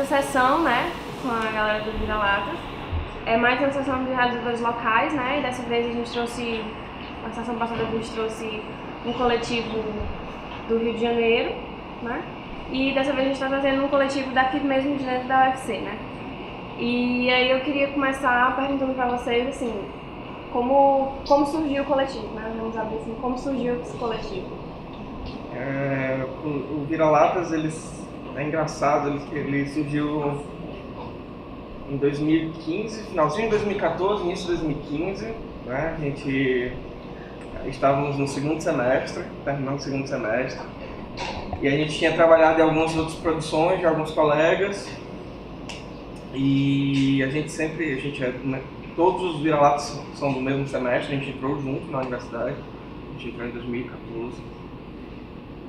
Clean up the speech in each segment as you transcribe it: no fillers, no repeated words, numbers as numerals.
sessão, né, com a galera do Vira-Latas. É mais uma sessão de realizadores locais, né, e dessa vez a gente trouxe, na sessão passada a gente trouxe um coletivo do Rio de Janeiro, né, e dessa vez a gente está trazendo um coletivo daqui mesmo de dentro da UFC, né. E aí eu queria começar perguntando para vocês, assim, como surgiu o coletivo, né, vamos saber assim, como surgiu esse coletivo. O Vira-Latas, é engraçado, ele surgiu em 2015, finalzinho de 2014, início de 2015, né? A gente estávamos no segundo semestre, terminando o segundo semestre, e a gente tinha trabalhado em algumas outras produções de alguns colegas, e todos os Vira-Latas são do mesmo semestre, a gente entrou junto na universidade, a gente entrou em 2014.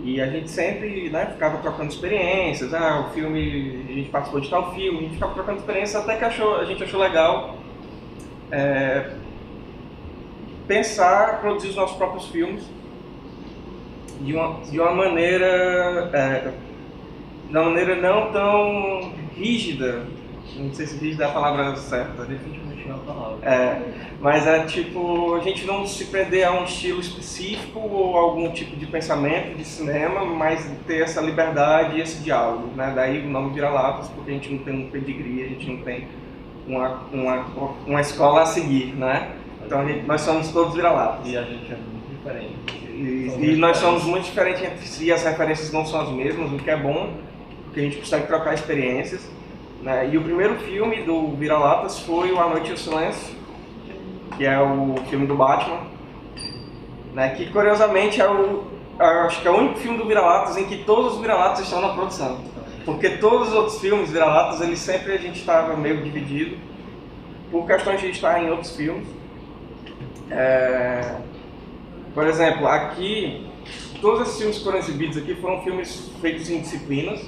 E a gente sempre, né, ficava trocando experiências, o filme, a gente participou de tal filme, a gente ficava trocando experiências até que a gente achou legal pensar, produzir os nossos próprios filmes de uma maneira não tão rígida, não sei se rígida é a palavra certa. Definitivamente não é a palavra. Mas tipo, a gente não se prender a um estilo específico ou algum tipo de pensamento de cinema, mas ter essa liberdade e esse diálogo, né? Daí o nome Vira-Latas, porque a gente não tem um pedigree, a gente não tem uma escola a seguir, né? Então nós somos todos Vira-Latas. E a gente é muito diferente. E nós somos muito diferentes entre si, as referências não são as mesmas, o que é bom, porque a gente consegue trocar experiências. Né? E o primeiro filme do Vira-Latas foi o A Noite e o Silêncio, que é o filme do Batman, né? Que curiosamente acho que é o único filme do Vira-Latas em que todos os Vira-Latas estão na produção. Porque todos os outros filmes Vira-Latas, a gente estava meio dividido, por questões de estar em outros filmes. Por exemplo, aqui, todos esses filmes que foram exibidos aqui foram filmes feitos em disciplinas.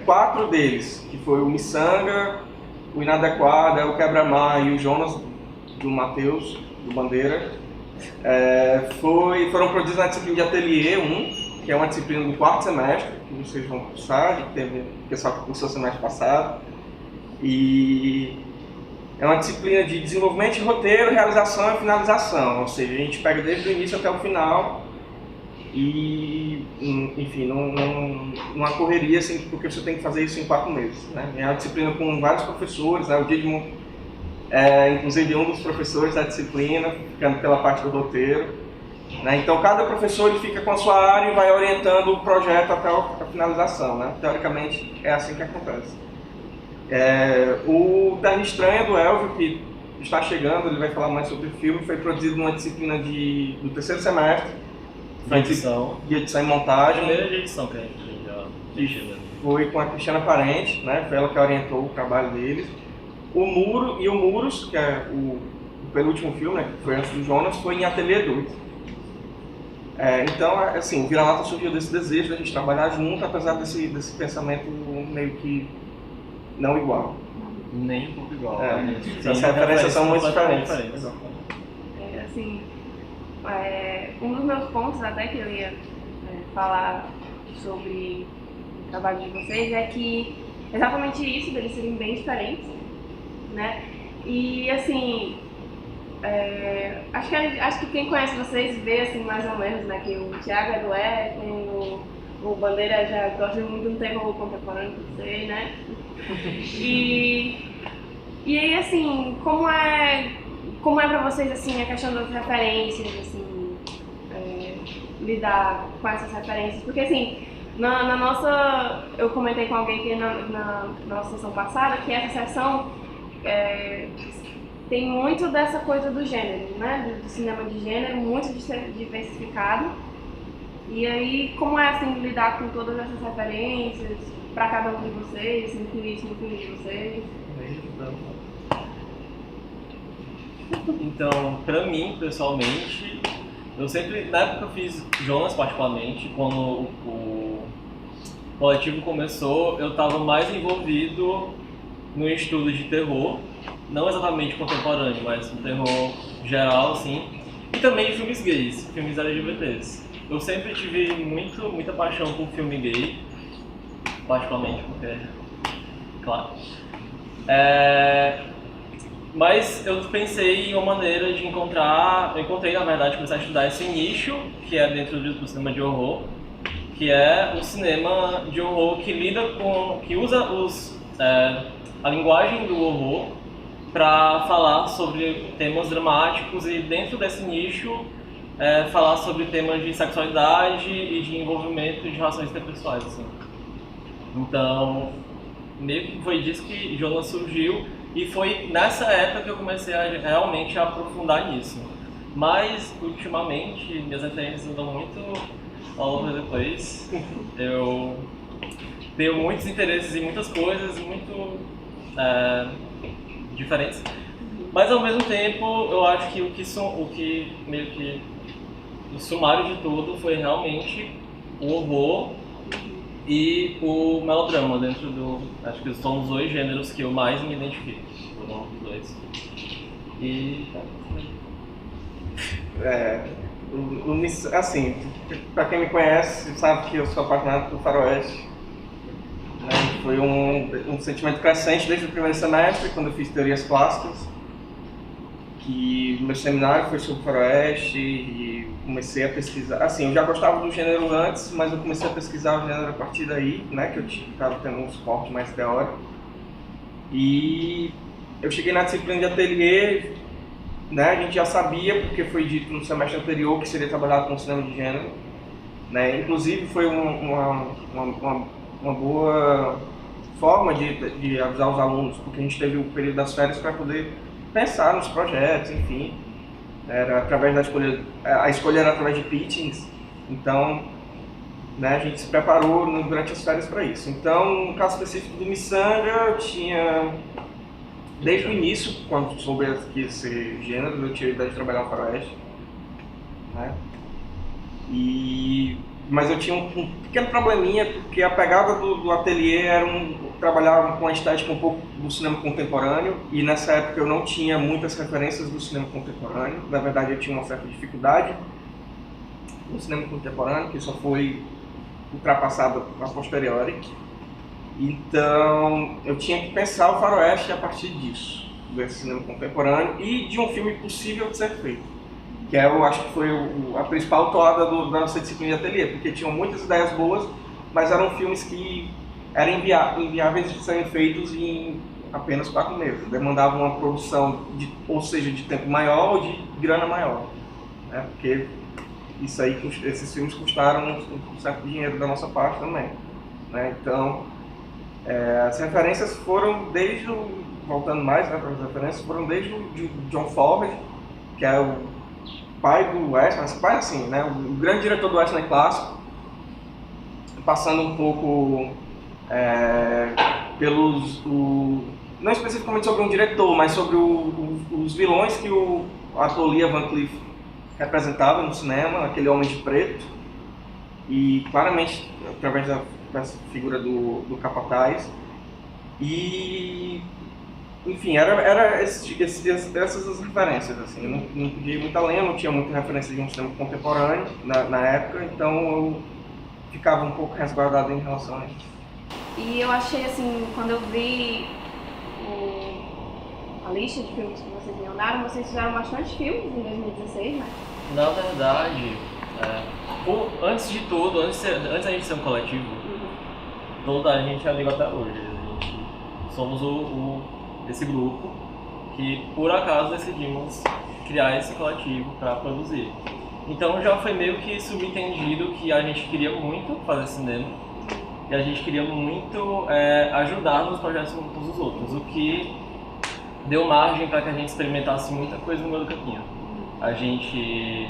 4 deles, que foi o Miçanga, o Inadequada, o Quebra-Mar e o Jonas, do Matheus, do Bandeira, foram produzidos na disciplina de Ateliê 1, que é uma disciplina do 4º semestre, que vocês vão cursar, que teve o pessoal que cursou semestre passado. E é uma disciplina de desenvolvimento de roteiro, realização e finalização, ou seja, a gente pega desde o início até o final. E, enfim, numa correria, assim, porque você tem que fazer isso em 4 meses, né? É uma disciplina com vários professores, né? O Didimo é, inclusive, um dos professores da disciplina, ficando pela parte do roteiro, né? Então, cada professor ele fica com a sua área e vai orientando o projeto até a finalização, né? Teoricamente, é assim que acontece. O Terra Estranha, do Elvio, que está chegando, ele vai falar mais sobre o filme, foi produzido numa disciplina do 3º semestre, de edição e montagem. A primeira edição que a gente já chegou. Foi com a Cristiana Parente, né? Foi ela que orientou o trabalho deles. O Muros, que é o penúltimo filme, né? Que foi antes do Jonas, foi em Ateliê 2. Então, assim, o Vira-Lata surgiu desse desejo de a gente trabalhar junto, apesar desse pensamento meio que não igual. Nem um pouco igual. As referências são muito diferentes. Assim, um dos meus pontos até que eu ia falar sobre o trabalho de vocês é que exatamente isso, deles serem bem diferentes, né? E assim, acho que quem conhece vocês vê assim mais ou menos, né? Que o Thiago é do Éden, o Bandeira já gosta muito de um terror contemporâneo, não sei, né? E aí assim, como é pra vocês assim a questão das referências, assim, lidar com essas referências? Porque assim, na nossa, eu comentei com alguém que na nossa sessão passada que essa sessão tem muito dessa coisa do gênero, né? Do cinema de gênero, muito diversificado. E aí, como é assim lidar com todas essas referências para cada um de vocês, incluir isso no filme de vocês? Então, pra mim, pessoalmente, eu sempre, na época que eu fiz Jonas particularmente, quando o coletivo começou, eu estava mais envolvido no estudo de terror, não exatamente contemporâneo, mas um terror geral, assim, e também de filmes gays, filmes LGBTs. Eu sempre tive muita paixão por filme gay, particularmente porque claro. Mas eu pensei em uma maneira de encontrar... Eu encontrei, na verdade, começar a estudar esse nicho, que é dentro do cinema de horror, que é o cinema de horror que lida com... que usa a linguagem do horror para falar sobre temas dramáticos e, dentro desse nicho, falar sobre temas de sexualidade e de envolvimento de relações interpessoais, assim. Então, meio que foi disso que Jonas surgiu, e foi nessa época que eu comecei a realmente aprofundar nisso. Mas, ultimamente, minhas referências andam muito all over the place. Eu tenho muitos interesses em muitas coisas, muito diferentes. Mas, ao mesmo tempo, eu acho que o que meio que o sumário de tudo foi realmente o horror e o melodrama dentro do... Acho que são os dois gêneros que eu mais me identifico, foram os dois. E... assim, pra quem me conhece, sabe que eu sou apaixonado por faroeste. Foi um sentimento crescente desde o primeiro semestre, quando eu fiz teorias clássicas, que o meu seminário foi sobre faroeste e comecei a pesquisar. Assim, eu já gostava do gênero antes, mas eu comecei a pesquisar o gênero a partir daí, né, que eu estava tendo um suporte mais teórico. E eu cheguei na disciplina de ateliê, né, a gente já sabia, porque foi dito no semestre anterior que seria trabalhado com cinema de gênero, né, inclusive foi uma boa forma de avisar os alunos, porque a gente teve o período das férias para poder pensar nos projetos, enfim. Era através da escolha, a escolha era através de pitchings, então, né, a gente se preparou durante as férias para isso. Então, no caso específico do Miçanga, eu tinha, desde o início, quando soube que esse gênero, eu tinha a ideia de trabalhar no faroeste, né? Mas eu tinha um pequeno probleminha, porque a pegada do ateliê era trabalhar com a estética um pouco do cinema contemporâneo, e nessa época eu não tinha muitas referências do cinema contemporâneo. Na verdade, eu tinha uma certa dificuldade no cinema contemporâneo, que só foi ultrapassado a posteriori. Então, eu tinha que pensar o faroeste a partir disso, desse cinema contemporâneo, e de um filme possível de ser feito. Que eu acho que foi a principal toada da nossa disciplina de ateliê, porque tinham muitas ideias boas, mas eram filmes que eram inviáveis de serem feitos em apenas 4 meses. Demandavam uma produção, ou seja, de tempo maior ou de grana maior, né? Porque esses filmes custaram um certo dinheiro da nossa parte também, né? Então, as referências foram voltando mais, né, para as referências, foram desde o John Ford, que é o pai do western, pai assim, né, o grande diretor do western clássico, passando um pouco não especificamente sobre um diretor, mas sobre os vilões que o ator Lia Van Cleef representava no cinema, aquele homem de preto, e claramente através dessa figura do capataz. E enfim, era essas as referências, assim. Eu não podia ir muito além, eu não tinha muita referência de um cinema contemporâneo na época, então eu ficava um pouco resguardado em relação a isso. E eu achei, assim, quando eu vi a lista de filmes que vocês me mandaram, vocês fizeram bastante filmes em 2016, né? Na verdade, antes de tudo, antes da gente ser um coletivo, toda a gente é amigo até hoje. Somos esse grupo que, por acaso, decidimos criar esse coletivo para produzir. Então já foi meio que subentendido que a gente queria muito fazer cinema e a gente queria muito ajudar nos projetos uns dos outros, o que deu margem para que a gente experimentasse muita coisa no meio do caminho. A gente,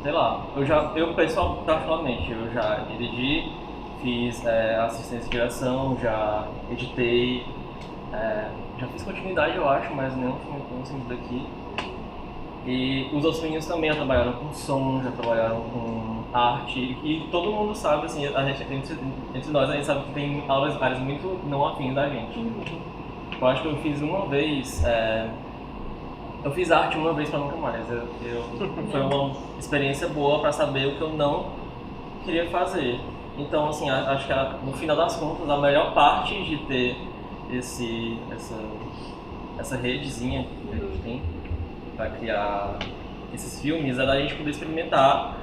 sei lá, eu particularmente, eu já dirigi, fiz assistência de direção, já editei, já fiz continuidade, eu acho, mas não filme daqui. E os outros meninos também já trabalharam com som, já trabalharam com arte, e todo mundo sabe, assim, entre nós a gente sabe que tem áreas muito não afins da gente. Eu acho que eu fiz uma vez, eu fiz arte uma vez pra nunca mais. Foi uma experiência boa pra saber o que eu não queria fazer. Então, assim, acho que no final das contas, a melhor parte de ter essa redezinha que a gente tem para criar esses filmes é da gente poder experimentar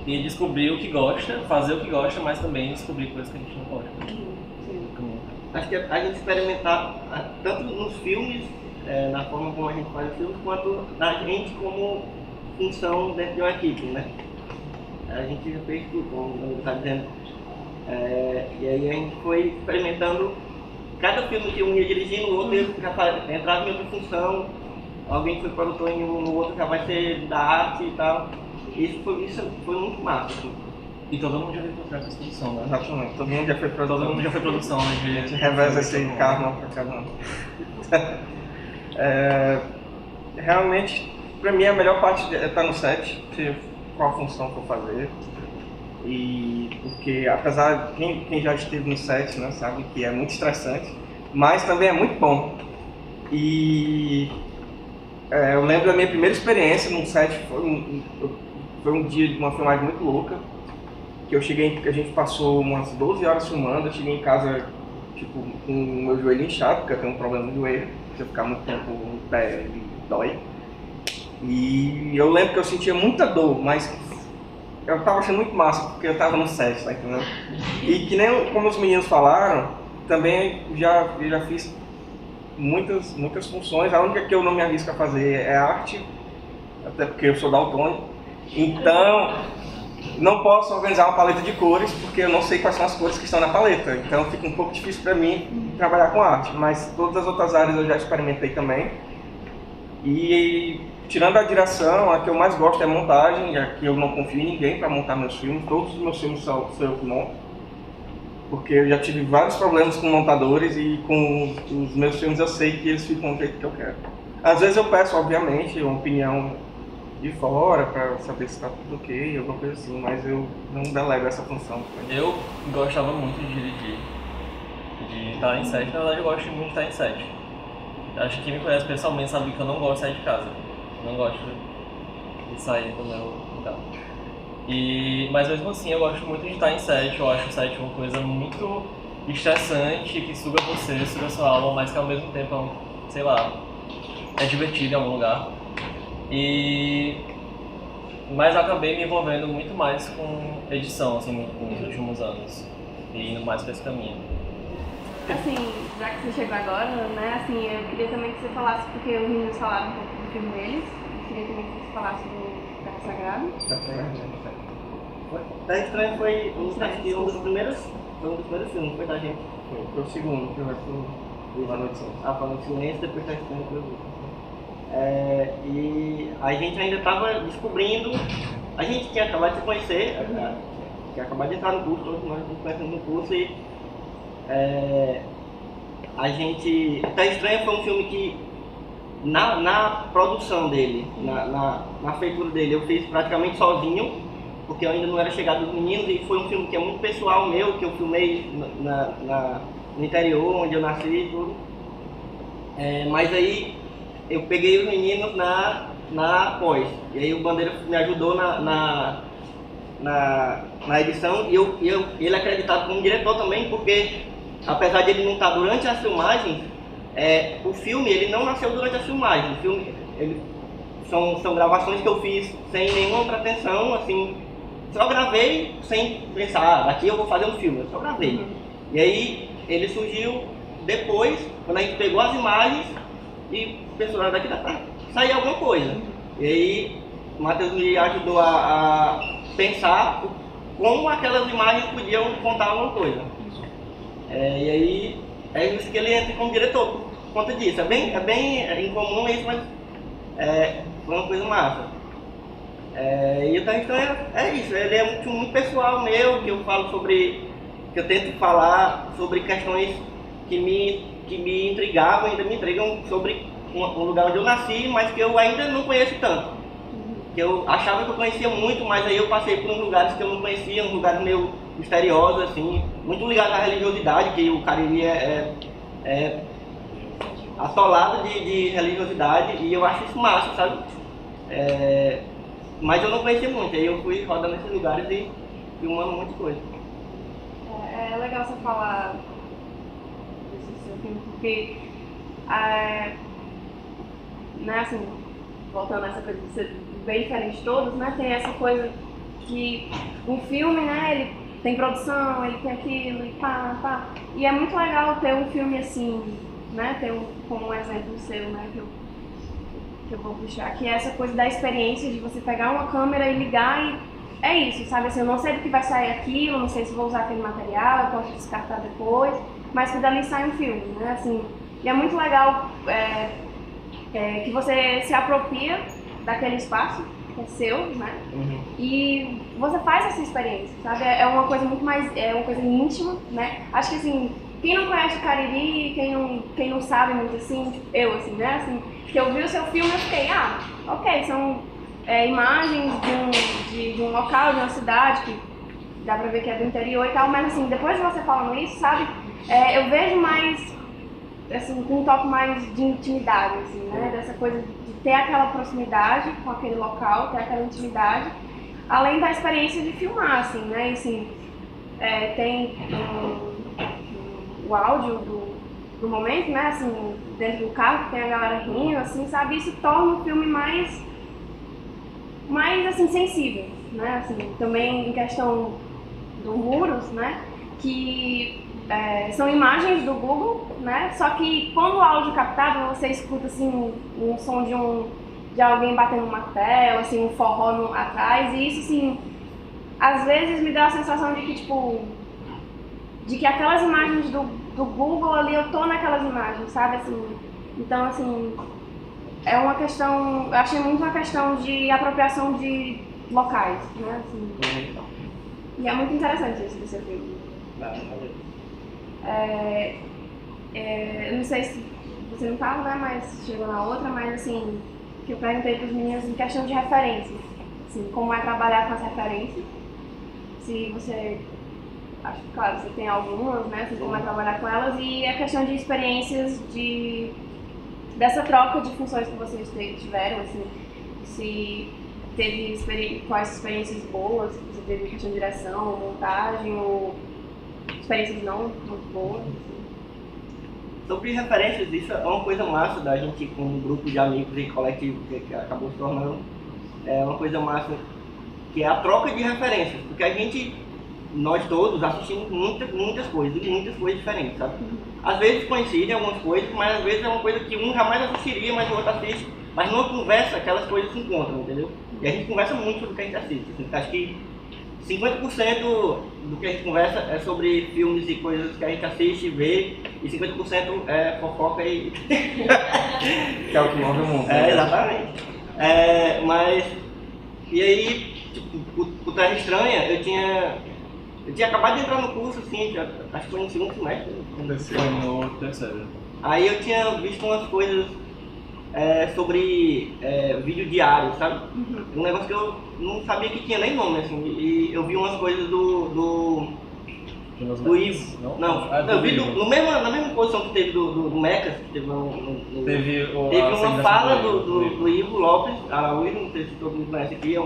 e descobrir o que gosta, fazer o que gosta, mas também descobrir coisas que a gente não gosta. Acho que a gente experimentar tanto nos filmes, na forma como a gente faz os filmes, quanto na gente como função dentro de uma equipe, né? A gente já fez tudo, como o Danilo está dizendo. E aí a gente foi experimentando, cada filme que um ia dirigindo, o outro já entrava em outra função, alguém foi produtor em um, no outro já vai ser da arte e tal. Isso foi muito massa. Assim. E todo mundo já foi para essa produção, né? Exatamente, todo mundo já foi produtor. Todo mundo já foi produção, né? A gente reveza esse karma pra cada um. Realmente, pra mim a melhor parte é estar no set, qual a função que eu fazer. E porque apesar de quem já esteve no set, né, sabe que é muito estressante, mas também é muito bom. E eu lembro da minha primeira experiência num set, foi um dia de uma filmagem muito louca, que a gente passou umas 12 horas filmando, eu cheguei em casa tipo, com o meu joelho inchado, porque eu tenho um problema no joelho, se eu ficar muito tempo em pé ele dói. E eu lembro que eu sentia muita dor, mas eu tava achando muito massa, porque eu tava no set, tá entendendo? E que nem como os meninos falaram, também eu já fiz muitas funções, a única que eu não me arrisco a fazer é arte, até porque eu sou daltônico, então não posso organizar uma paleta de cores, porque eu não sei quais são as cores que estão na paleta, então fica um pouco difícil para mim trabalhar com arte, mas todas as outras áreas eu já experimentei também. E tirando a direção, a que eu mais gosto é a montagem, a que eu não confio em ninguém para montar meus filmes, todos os meus filmes sou eu que monto, porque eu já tive vários problemas com montadores e com os meus filmes eu sei que eles ficam do jeito que eu quero. Às vezes eu peço, obviamente, uma opinião de fora para saber se está tudo ok, alguma coisa assim, mas eu não delego essa função. Eu gostava muito de dirigir, de estar em set, na verdade eu gosto muito de estar em set. Acho que quem me conhece pessoalmente sabe que eu não gosto de sair de casa, eu não gosto de sair do meu lugar. Mas mesmo assim eu gosto muito de estar em set, eu acho o set uma coisa muito estressante, que suga você, suga sua alma, mas que ao mesmo tempo, sei lá, é divertido em algum lugar. Mas eu acabei me envolvendo muito mais com edição, assim, nos últimos anos, e indo mais para esse caminho. Assim, já que você chegou agora, né, assim, eu queria também que você falasse, porque os meninos falaram um pouco do filme deles, eu queria também que você falasse do Terra Sagrada. Terra Estranha foi um dos primeiros filmes, foi da gente. Foi o segundo, que vai pro Boa Noite Silêncio. Falando Silêncio, depois Terra Estranha foi o último. E a gente ainda estava descobrindo, a gente tinha acabado de se conhecer, tinha acabado de entrar no curso, todos nós nos conhecemos no curso e Terra Estranha foi um filme que na produção dele, na feitura dele, eu fiz praticamente sozinho, porque eu ainda não era chegado dos meninos e foi um filme que é muito pessoal meu, que eu filmei no interior, onde eu nasci e tudo. Mas aí eu peguei os meninos na pós, e aí o Bandeira me ajudou na edição, e ele é acreditado como diretor também, porque apesar de ele não estar durante as filmagens, o filme ele não nasceu durante as filmagens, o filme, são gravações que eu fiz sem nenhuma pretensão, assim, só gravei sem pensar, daqui eu vou fazer um filme, eu só gravei. E aí ele surgiu depois, quando a gente pegou as imagens, e pensou, daqui dá pra sair alguma coisa. E aí o Matheus me ajudou a pensar como aquelas imagens podiam contar alguma coisa. E aí é isso que ele entra como diretor por conta disso. É bem incomum isso, mas foi uma coisa massa. E o Terra Estranha é isso, ele é um filme muito pessoal meu, que eu falo sobre, que eu tento falar sobre questões que me intrigavam, ainda me intrigam, sobre um lugar onde eu nasci, mas que eu ainda não conheço tanto. Que eu achava que eu conhecia muito, mas aí eu passei por uns lugares que eu não conhecia, uns lugares meio misteriosos, assim, muito ligados à religiosidade, que o Cariri é atolado de religiosidade, e eu acho isso massa, sabe? Mas eu não conhecia muito, aí eu fui rodando nesses lugares e filmando um monte de coisa. É legal você falar desse seu filme, porque, né, assim, voltando a essa coisa de ser bem diferente de todos, né, tem essa coisa que um filme, né, ele tem produção, ele tem aquilo, e pá. E é muito legal ter um filme assim, né, ter como um exemplo seu, né, que eu vou puxar, que é essa coisa da experiência de você pegar uma câmera e ligar e é isso, sabe, assim, eu não sei do que vai sair aquilo, não sei se vou usar aquele material, eu posso descartar depois, mas que dali sai um filme, né, assim, e é muito legal que você se apropria daquele espaço, que é seu, né, e você faz essa experiência, sabe, é uma coisa muito mais, é uma coisa íntima, né, acho que assim, quem não conhece o Cariri, quem não sabe muito assim, tipo, eu assim, né, assim, que eu vi o seu filme eu fiquei, ok, são imagens de um local, de uma cidade, que dá pra ver que é do interior e tal, mas assim, depois de você falando isso, sabe, eu vejo mais, assim, com um toque mais de intimidade, assim, né, dessa coisa de ter aquela proximidade com aquele local, ter aquela intimidade, além da experiência de filmar, assim, né, e assim, tem o áudio do momento, né, assim, dentro do carro, que tem a galera rindo, assim, sabe, isso torna o filme mais assim, sensível, né, assim, também em questão do Muros, né, que são imagens do Google, né, só que quando o áudio é captado, você escuta, assim, um som de alguém batendo um martelo, assim, um forró atrás, e isso, assim, às vezes me dá a sensação de que, tipo, de que aquelas imagens do Google ali, eu tô naquelas imagens, sabe, assim, então, assim, é uma questão, eu achei muito uma questão de apropriação de locais, né, assim, e é muito interessante isso do seu filme. Eu não sei se você não tava, né, mas chegou na outra, mas assim, que eu perguntei pros meninos em questão de referências, assim, como é trabalhar com as referências, se você, acho que claro, você tem algumas, né, assim, como é trabalhar com elas, e a questão de experiências dessa troca de funções que vocês tiveram, assim, se teve quais experiências boas, se você teve questão de direção, montagem, ou experiências não muito boas. Assim. Sobre referências, isso é uma coisa massa da gente com um grupo de amigos e coletivo que acabou se tornando. É uma coisa massa que é a troca de referências, porque nós todos assistimos muitas coisas diferentes, sabe? Às vezes coincidem algumas coisas, mas às vezes é uma coisa que um jamais assistiria, mas o outro assiste. Mas numa conversa aquelas coisas se encontram, entendeu? E a gente conversa muito sobre o que a gente assiste. Assim, acho que 50% do que a gente conversa é sobre filmes e coisas que a gente assiste e vê, e 50% é fofoca e... Que é o que move o mundo. Exatamente. E aí, tipo, o Terra Estranha, eu tinha acabado de entrar no curso, assim, acho que foi no segundo semestre. Foi no terceiro. Aí eu tinha visto umas coisas sobre vídeo diário, sabe? Um negócio que eu não sabia que tinha nem nome, assim, e eu vi umas coisas do Ivo. Eu vi na mesma posição que teve do Mecas, que teve teve uma fala do Ivo Lopes, o Ivo, não sei se todo mundo conhece aqui, é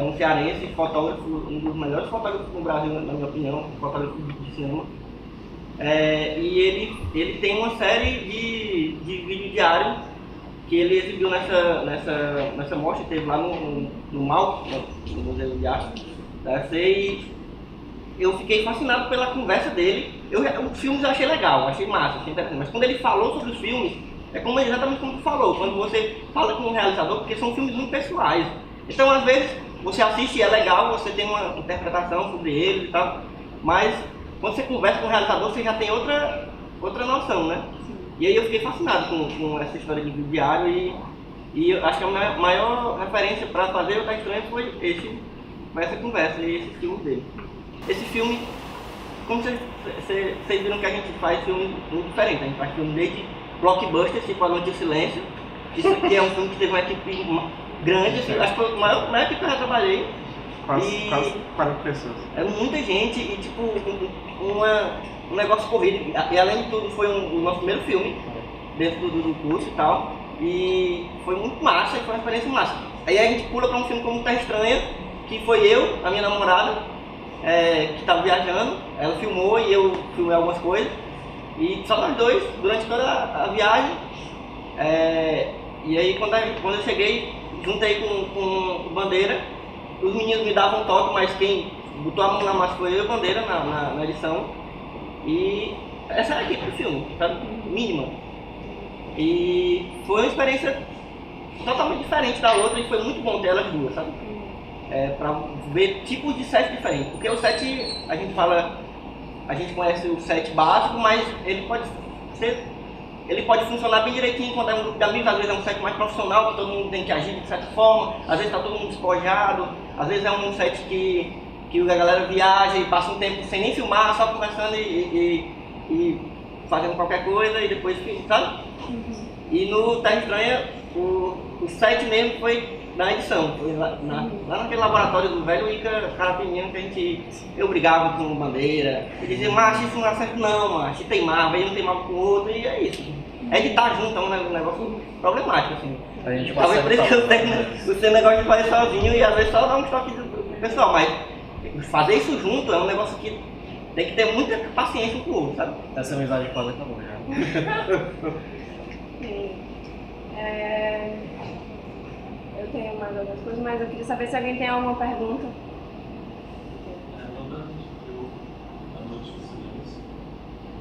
um cearense, fotógrafo, um dos melhores fotógrafos no Brasil, na minha opinião, fotógrafo de cinema. E ele tem uma série de vídeo diário que ele exibiu nessa mostra, teve lá no MAU, no Museu de Arte da UFC, e eu fiquei fascinado pela conversa dele. Os filmes eu achei legal, achei massa, achei interessante, mas quando ele falou sobre os filmes, exatamente como tu falou, quando você fala com um realizador, porque são filmes muito pessoais. Então, às vezes, você assiste e é legal, você tem uma interpretação sobre ele e tal, mas quando você conversa com o realizador, você já tem outra noção, né? E aí eu fiquei fascinado com essa história de vídeo diário e eu acho que a maior referência para fazer o Tá Estranho foi essa conversa e esse filme dele. Esse filme, como vocês viram que a gente faz filme muito diferente, a gente faz filme desde blockbusters, tipo A Noite e o Silêncio, que é um filme que teve uma equipe grande, assim, acho que foi a maior equipe que eu já trabalhei. Quase 40 pessoas. É muita gente e tipo um negócio corrido. E além de tudo foi o nosso primeiro filme dentro do curso e tal. E foi muito massa, foi uma experiência massa. Aí a gente pula para um filme como Terra Estranha, que foi eu, a minha namorada, que estava viajando, ela filmou e eu filmei algumas coisas. E só nós dois, durante toda a viagem. E aí quando eu cheguei, juntei com o Bandeira. Os meninos me davam um toque, mas quem botou a mão na massa foi eu e o Bandeira na edição. E essa era a equipe do filme, sabe? Mínima. E foi uma experiência totalmente diferente da outra e foi muito bom ter elas duas, sabe? Pra ver tipos de set diferentes. Porque o set, a gente conhece o set básico, mas ele pode funcionar bem direitinho quando é um grupo de amigos. Às vezes é um set mais profissional, que todo mundo tem que agir de certa forma. Às vezes está todo mundo despojado. Às vezes é um set que a galera viaja e passa um tempo sem nem filmar, só conversando e fazendo qualquer coisa e depois filma, sabe? E no Terra Estranha, o set mesmo foi na edição. Foi lá naquele laboratório do velho Ica Carapinhão que eu brigava com Bandeira. E dizia, macho, isso não é certo não, macho, e teimava, e um teimava com o outro, e é isso. Editar junto é um negócio problemático, assim. Talvez por isso que eu tenho o negócio de fazer sozinho e às vezes só dar um toque pro pessoal, mas fazer isso junto é um negócio que tem que ter muita paciência com o outro, sabe? Essa amizade quase acabou já. Sim. Eu tenho mais algumas coisas, mas eu queria saber se alguém tem alguma pergunta. Quando a gente viu a Noite do Silêncio,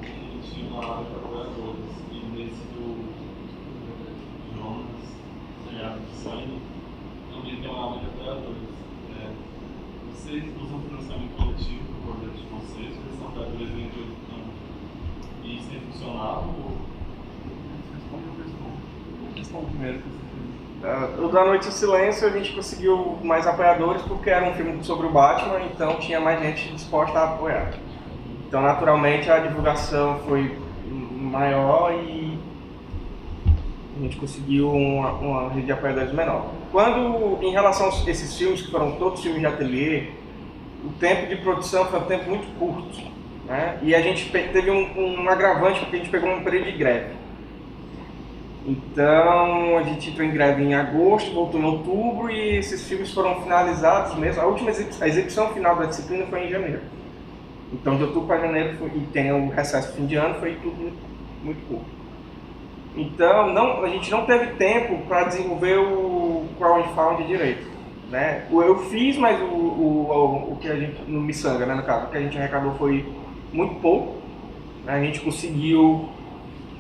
e tinha uma área de apoiadores, e nesse do Jonas, Senhado de Sangue, também tem uma área de apoiadores. Vocês usam financiamento coletivo para o projeto de vocês, ou eles são apoiadores de outro campo? E isso tem funcionado? Responde primeiro. O da Noite do Silêncio a gente conseguiu mais apoiadores porque era um filme sobre o Batman, então tinha mais gente disposta a apoiar. Então naturalmente a divulgação foi maior e a gente conseguiu uma rede de apoiadores menor. Quando, em relação a esses filmes, que foram todos filmes de ateliê, o tempo de produção foi um tempo muito curto, né? E a gente teve um agravante porque a gente pegou um período de greve. Então a gente entrou em greve em agosto, voltou em outubro e esses filmes foram finalizados mesmo. A exibição final da disciplina foi em janeiro. Então de outubro para janeiro e tem o recesso de fim de ano, foi tudo muito curto. Então a gente não teve tempo para desenvolver o crowdfunding direito, né? Eu fiz, mas o que a gente, no Miçanga, né, no caso, o que a gente arrecadou foi muito pouco. A gente conseguiu,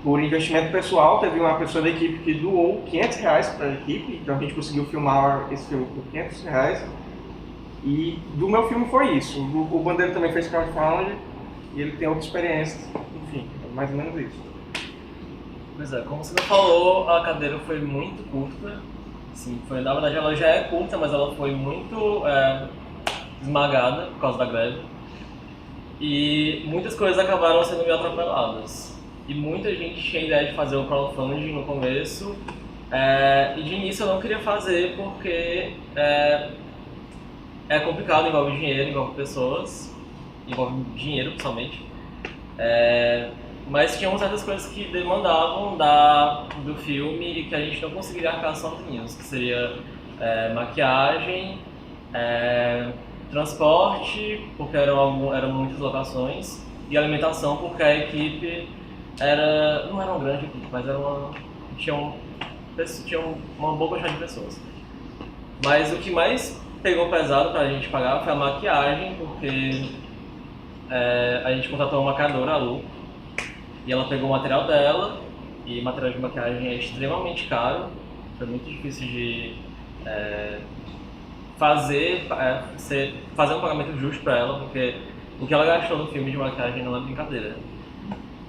por investimento pessoal, teve uma pessoa da equipe que doou R$500 para a equipe, então a gente conseguiu filmar esse filme por R$500. E do meu filme foi isso. O Bandeira também fez crowdfunding e ele tem outra experiência, enfim, mais ou menos isso. Pois é, como você não falou, a cadeira foi muito curta. Sim, na verdade ela já é curta, mas ela foi muito esmagada por causa da greve. E muitas coisas acabaram sendo meio atropeladas. E muita gente tinha a ideia de fazer o crowdfunding no começo. E de início eu não queria fazer porque é complicado, envolve dinheiro, envolve pessoas, envolve dinheiro principalmente. Mas tinham certas coisas que demandavam do filme e que a gente não conseguiria arcar sozinhos, que seria maquiagem, transporte, porque eram muitas locações, e alimentação, porque a equipe não era uma grande equipe, mas tinha uma boa quantidade de pessoas. Mas o que mais pegou pesado pra gente pagar foi a maquiagem, porque a gente contratou uma maquiadora, a Lu, e ela pegou o material dela, e material de maquiagem é extremamente caro, foi muito difícil de fazer um pagamento justo para ela, porque o que ela gastou no filme de maquiagem não é brincadeira.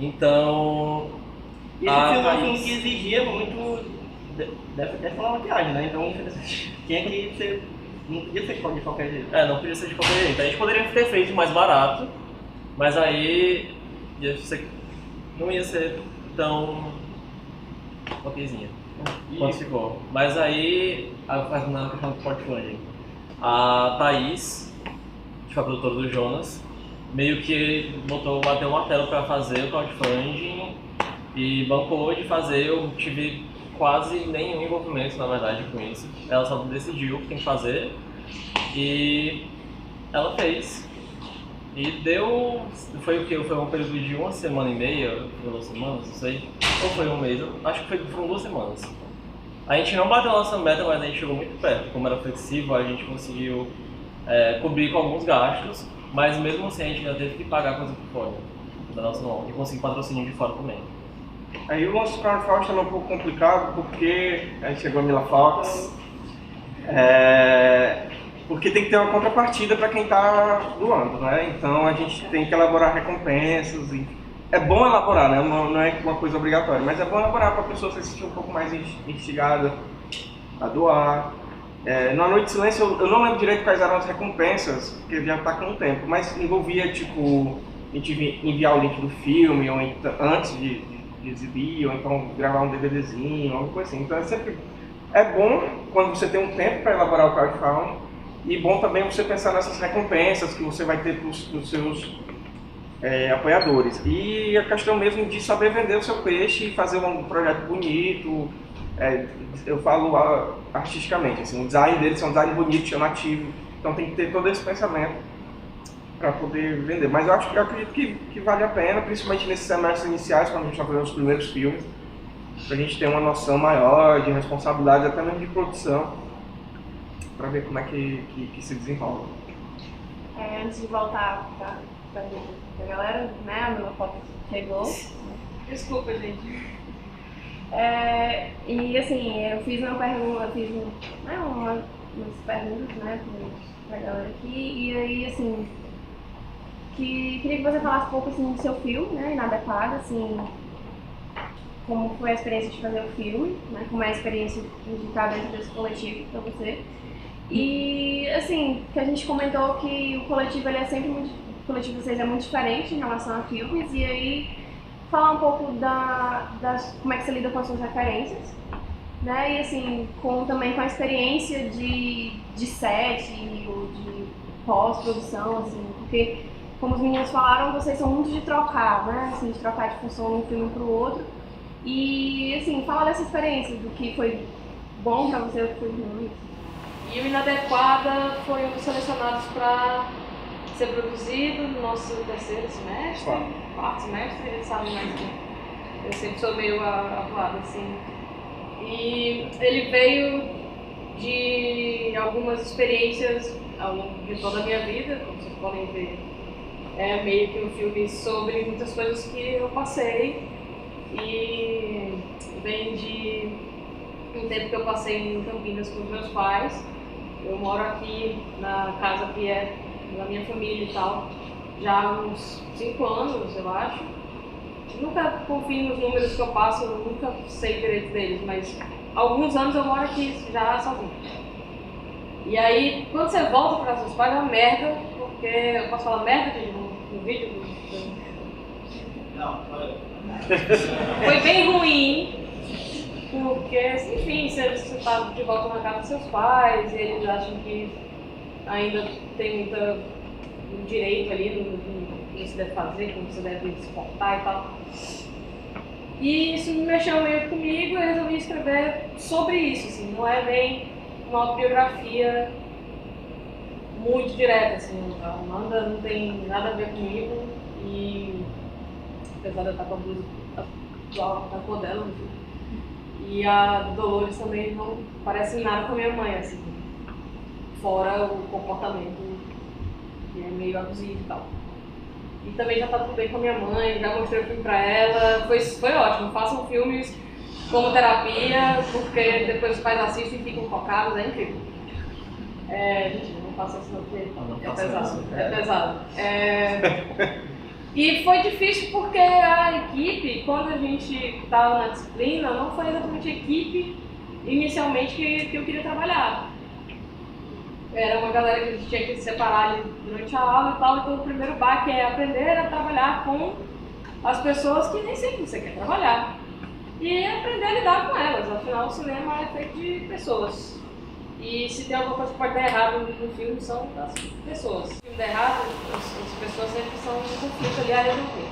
Então, e esse filme é um filme que exigia muito dessa maquiagem, né? Então tinha que ser, não podia ser de qualquer jeito. Não podia ser de qualquer jeito. A gente poderia ter feito mais barato, mas aí não ia ser tão okzinha quanto ficou. Mas aí, na questão do crowdfunding, a Thaís, que foi a produtora do Jonas, meio que bateu o martelo para fazer o crowdfunding e bancou de fazer. Eu tive quase nenhum envolvimento, na verdade, com isso. Ela só decidiu o que tem que fazer e ela fez. E deu. Foi o quê? Foi um período de 1 semana e meia, 2 semanas, não sei. Ou foi um mês? Acho que foram 2 semanas. A gente não bateu a nossa meta, mas a gente chegou muito perto. Como era flexível, a gente conseguiu cobrir com alguns gastos, mas mesmo assim a gente ainda teve que pagar coisa por fora da nossa mão e conseguir patrocínio de fora também. Aí o nosso crowdfunding também é um pouco complicado porque aí chegou a Mila Fox, porque tem que ter uma contrapartida para quem está doando, né? Então a gente tem que elaborar recompensas e é bom elaborar, né? Não é uma coisa obrigatória, mas é bom elaborar para a pessoa se sentir um pouco mais instigada a doar. Na Noite de Silêncio eu não lembro direito quais eram as recompensas, porque já está com o tempo, mas envolvia tipo a gente enviar o link do filme ou então, antes de exibir, ou então gravar um DVDzinho, alguma coisa assim. Então é bom quando você tem um tempo para elaborar o crowdfunding e bom também você pensar nessas recompensas que você vai ter para os seus apoiadores. E a questão mesmo de saber vender o seu peixe e fazer um projeto bonito, eu falo artisticamente, assim, o design deles é um design bonito, chamativo, então tem que ter todo esse pensamento para poder vender. Mas eu acredito que vale a pena, principalmente nesses semestres iniciais, quando a gente está fazendo os primeiros filmes, para a gente ter uma noção maior de responsabilidade, até mesmo de produção, para ver como é que se desenrola. Antes de voltar pra galera, né, a Mila Fox chegou. Desculpa, gente. E assim, eu fiz umas perguntas, né, pra galera aqui, e aí, assim, queria que você falasse um pouco, assim, do seu filme, né, Inadequada, assim, como foi a experiência de fazer o filme, né, como é a experiência de estar dentro desse coletivo pra você. E, assim, que a gente comentou que o coletivo, ele é sempre muito, o coletivo de vocês é muito diferente em relação a filmes, e aí falar um pouco como é que você lida com as suas referências, né, e assim, também com a experiência de set ou de pós-produção, assim, porque, como os meninos falaram, vocês são muito de trocar, né, assim, de trocar de função de um filme para o outro, e, assim, fala dessa experiência, do que foi bom para você, o que foi ruim. E o Inadequada foi um dos selecionados para ser produzido no nosso 3º semestre, 4º semestre, eles sabem mais que eu sempre sou meio avoada, assim. E ele veio de algumas experiências ao longo de toda a minha vida, como vocês podem ver. É meio que um filme sobre muitas coisas que eu passei, e vem de um tempo que eu passei em Campinas com os meus pais. Eu moro aqui na casa que é da minha família e tal, já há uns 5 anos, eu acho. Nunca confio nos números que eu passo, eu nunca sei direito deles, mas há alguns anos eu moro aqui já sozinho. E aí, quando você volta para seus pais, é uma merda, porque eu posso falar merda no vídeo? Não, foi bem ruim. Porque, enfim, você está de volta na casa dos seus pais e eles acham que ainda tem muito direito ali no que você deve fazer, como você deve se portar e tal. E isso mexeu meio comigo e eu resolvi escrever sobre isso, assim, não é bem uma autobiografia muito direta, assim, a Amanda não tem nada a ver comigo e, apesar de eu estar com a blusa da cor dela, e a Dolores também não parece nada com a minha mãe, assim, fora o comportamento que é meio abusivo e tal. E também já tá tudo bem com a minha mãe, já mostrei o filme pra ela, foi ótimo. Façam filmes como terapia, porque depois os pais assistem e ficam focados, é incrível. Gente, não faça isso não, porque é pesado. E foi difícil porque a equipe, quando a gente estava na disciplina, não foi exatamente a equipe inicialmente que eu queria trabalhar. Era uma galera que a gente tinha que se separar ali durante a aula e tal, então o primeiro baque é aprender a trabalhar com as pessoas que nem sempre você quer trabalhar. E aprender a lidar com elas, afinal o cinema é feito de pessoas. E se tem alguma coisa que pode dar errado no filme, são as pessoas. Se o filme der errado, as pessoas sempre são um conflito ali a resolver.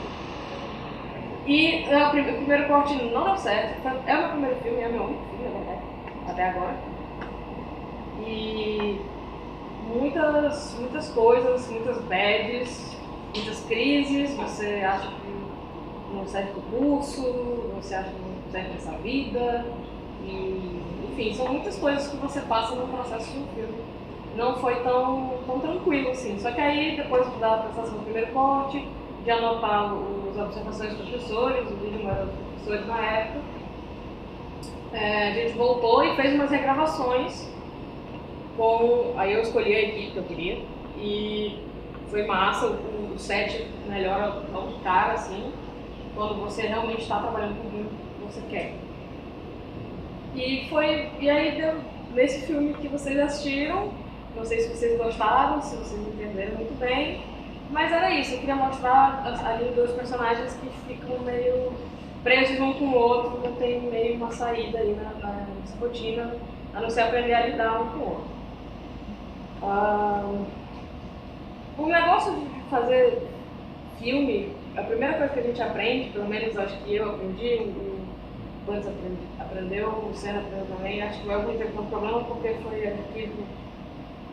E o primeiro corte não deu certo, é o meu primeiro filme, é o meu único filme, na verdade, até agora. E muitas coisas, muitas bads, muitas crises, você acha que não serve para o curso, você acha que não serve para essa vida, e, enfim, são muitas coisas que você passa no processo do filme. Não foi tão tranquilo assim, só que aí depois da prestação do primeiro corte, de anotar as observações dos professores, o vídeo dos professores na época, a gente voltou e fez umas regravações aí eu escolhi a equipe que eu queria e foi massa, o set melhora logo de cara, assim, quando você realmente está trabalhando com o que você quer. E aí deu nesse filme que vocês assistiram, não sei se vocês gostaram, se vocês entenderam muito bem, mas era isso, eu queria mostrar ali dois personagens que ficam meio presos um com o outro, não tem meio uma saída aí nessa rotina, a não ser aprender a lidar um com o outro. O negócio de fazer filme, a primeira coisa que a gente aprende, pelo menos acho que eu aprendi, o Bandes aprendeu, o Senna aprendeu também, acho que o Elvin teve um problema porque foi arquivo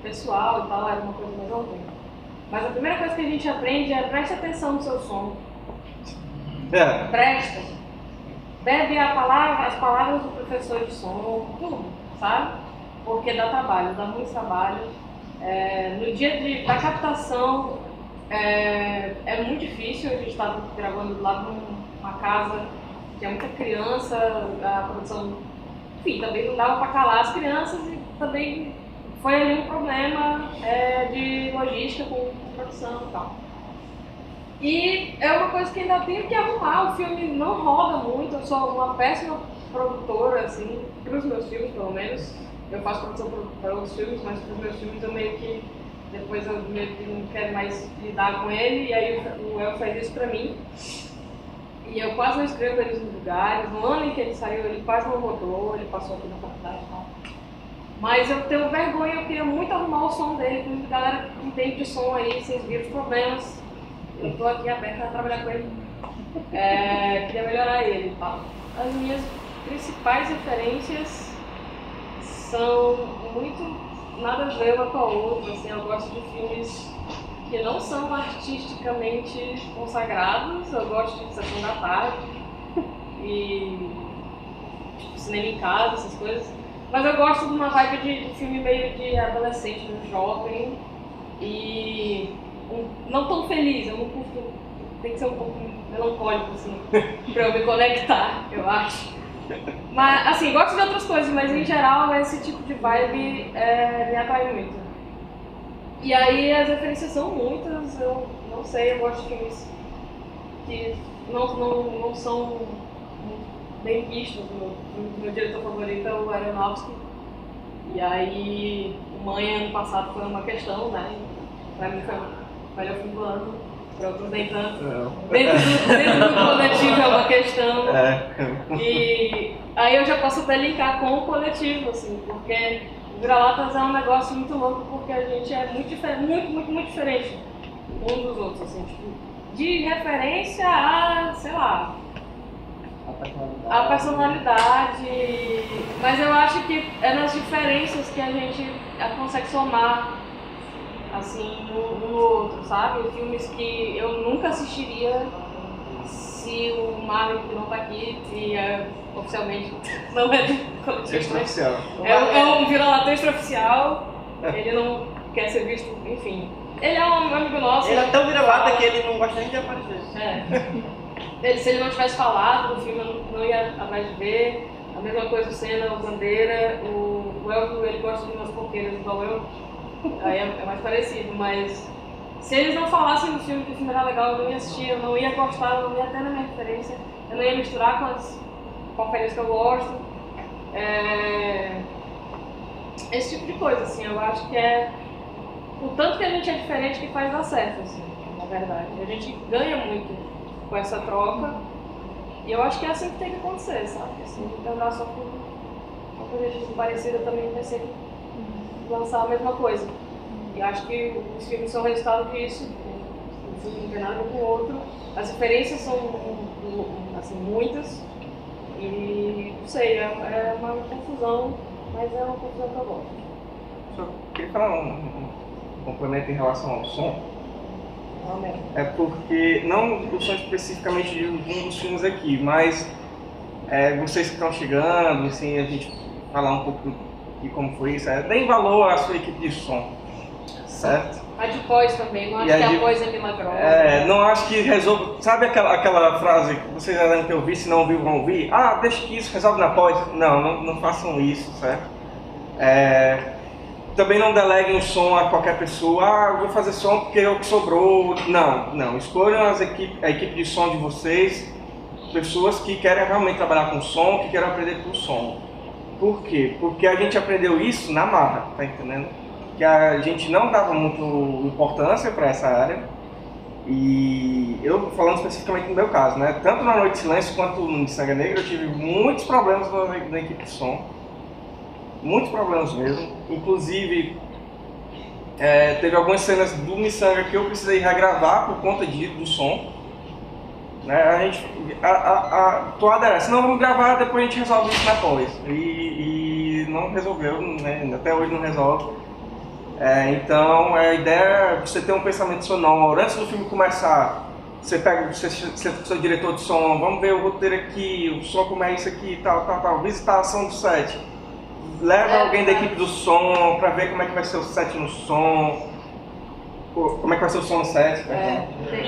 pessoal e tal, era uma coisa mais autêntica. Mas a primeira coisa que a gente aprende é preste atenção no seu som. Presta. Bebe as palavras do professor de som, tudo, sabe? Porque dá trabalho, dá muito trabalho. No dia da captação é muito difícil, a gente estava gravando lá numa casa que tinha muita criança, a produção, enfim, também não dava para calar as crianças e também foi ali um problema de logística com produção e tal. E é uma coisa que ainda tenho que arrumar, o filme não roda muito, eu sou uma péssima produtora, assim, para os meus filmes pelo menos. Eu faço produção para outros filmes, mas para os meus filmes eu meio que, depois eu meio que não quero mais lidar com ele, e aí o El faz isso para mim. E eu quase não escrevo eles nos lugares, no ano em que ele saiu ele quase não rodou, ele passou aqui na faculdade e tal. Mas eu tenho vergonha, eu queria muito arrumar o som dele, com a galera que entende de som aí, vocês viram os problemas. Eu estou aqui aberta a trabalhar com ele. Queria melhorar ele e tal. As minhas principais referências são muito nada a ver uma com a outra, assim, eu gosto de filmes que não são artisticamente consagrados, eu gosto de Sessão da Tarde e tipo, cinema em casa, essas coisas, mas eu gosto de uma vibe de filme meio de adolescente, de jovem e não tão feliz, eu não curto, tem que ser um pouco melancólico assim, pra eu me conectar, eu acho. Mas, assim, gosto de outras coisas, mas em geral esse tipo de vibe me atrai muito. E aí as referências são muitas, eu não sei, eu gosto de filmes que não são bem vistos. Meu diretor favorito é o Aronofsky. E aí, Mãe ano passado foi uma questão, né? Pra mim foi o melhor filme do ano. Para outros nem tanto. Dentro do coletivo é uma questão. E aí eu já posso até linkar com o coletivo, assim, porque o Vira-Latas é um negócio muito louco, porque a gente é muito diferente um dos outros, assim, tipo, de referência a, sei lá, a personalidade. Mas eu acho que é nas diferenças que a gente consegue somar assim, no outro, sabe? Filmes que eu nunca assistiria se o Marlon, que não tá aqui, e oficialmente não é do coletivo, extraoficial. É um vira-lata extraoficial, ele não quer ser visto, enfim. Ele é um amigo nosso. Ele é tão vira-lata que ele não gosta nem de aparecer. Se ele não tivesse falado do filme, eu não ia atrás de ver. A mesma coisa o Senna, o Bandeira, o Elvio, ele gosta de umas porqueiras igual eu. Aí é mais parecido, mas se eles não falassem do filme que o filme era legal, eu não ia assistir, eu não ia gostar, eu não ia ter na minha referência, eu não ia misturar com as porcarias que eu gosto. Esse tipo de coisa, assim, eu acho que é o tanto que a gente é diferente que faz dar certo, assim, na verdade. A gente ganha muito com essa troca e eu acho que é assim que tem que acontecer, sabe? Assim, andar só com uma coisa parecida também vai ser lançar a mesma coisa. E acho que os filmes são resultado disso, um filme não tem nada a ver com o outro, as referências são assim, muitas, e não sei, é uma confusão, mas é uma confusão que eu gosto. Só queria falar um complemento em relação ao som. é porque, não o som especificamente de um dos filmes aqui, mas vocês que estão chegando, assim, a gente falar um pouco de como foi isso, deem valor à sua equipe de som, certo? A de pós também, não acho E a que de- a pós é milagrosa. Não acho que resolve. Sabe aquela frase que vocês já devem ter ouvido, se não ouviu, vão ouvir? Ah, deixa que isso resolve na pós. Não façam isso, certo? Também não deleguem o som a qualquer pessoa. Ah, eu vou fazer som porque é o que sobrou. Não. Escolham a equipe de som de vocês, pessoas que querem realmente trabalhar com som, que querem aprender com som. Por quê? Porque a gente aprendeu isso na marra, tá entendendo? Que a gente não dava muito importância para essa área. E eu, falando especificamente no meu caso, né? Tanto na Noite de Silêncio quanto no Sangue Negro, eu tive muitos problemas na equipe de som. Muitos problemas mesmo. Inclusive, teve algumas cenas do Missanga que eu precisei regravar por conta do som. Né? A toada era, se não vamos gravar, depois a gente resolve isso na pós. E não resolveu, né? Até hoje não resolve. Então a ideia é você ter um pensamento sonoro. Antes do filme começar, você pega, você seu diretor de som, vamos ver o roteiro aqui, o som como é isso aqui, tal, visitação do set. Leva alguém da equipe do som para ver como é que vai ser o set no som, como é que vai ser o som no set,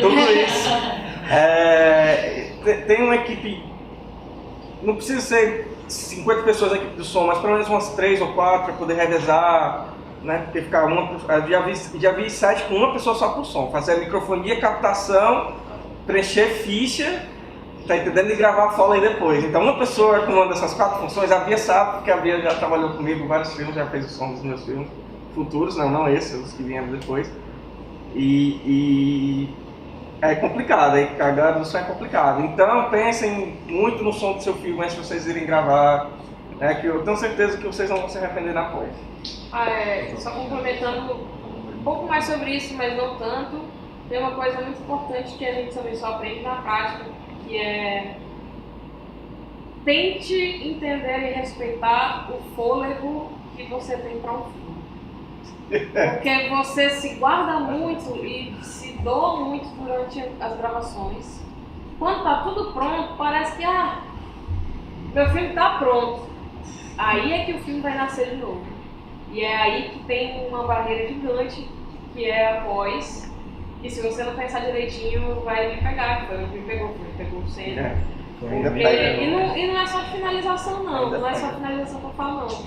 tudo isso. Tem uma equipe, não precisa ser 50 pessoas na equipe do som, mas pelo menos umas 3 ou 4 para poder revezar. Né? Porque ficar já vi site com uma pessoa só por som, fazer a microfonia, captação, preencher ficha, tá entendendo? E gravar a folha aí depois. Então uma pessoa comanda essas 4 funções, a Bia sabe, porque a Bia já trabalhou comigo em vários filmes, já fez o som dos meus filmes futuros, não esses, os que vieram depois. E é complicado, a galera do som é complicado. Então pensem muito no som do seu filme antes de vocês irem gravar, que eu tenho certeza que vocês não vão se arrepender na pós. Só complementando um pouco mais sobre isso, mas não tanto, tem uma coisa muito importante que a gente também só aprende na prática, que é tente entender e respeitar o fôlego que você tem para um filme. Porque você se guarda muito e se doa muito durante as gravações. Quando tá tudo pronto, parece que meu filme tá pronto. Aí é que o filme vai nascer de novo. E é aí que tem uma barreira gigante, que é a pós. E se você não pensar direitinho, vai me pegar. Foi o que me pegou cena. E não é só de finalização, não é só finalização que eu falo, não.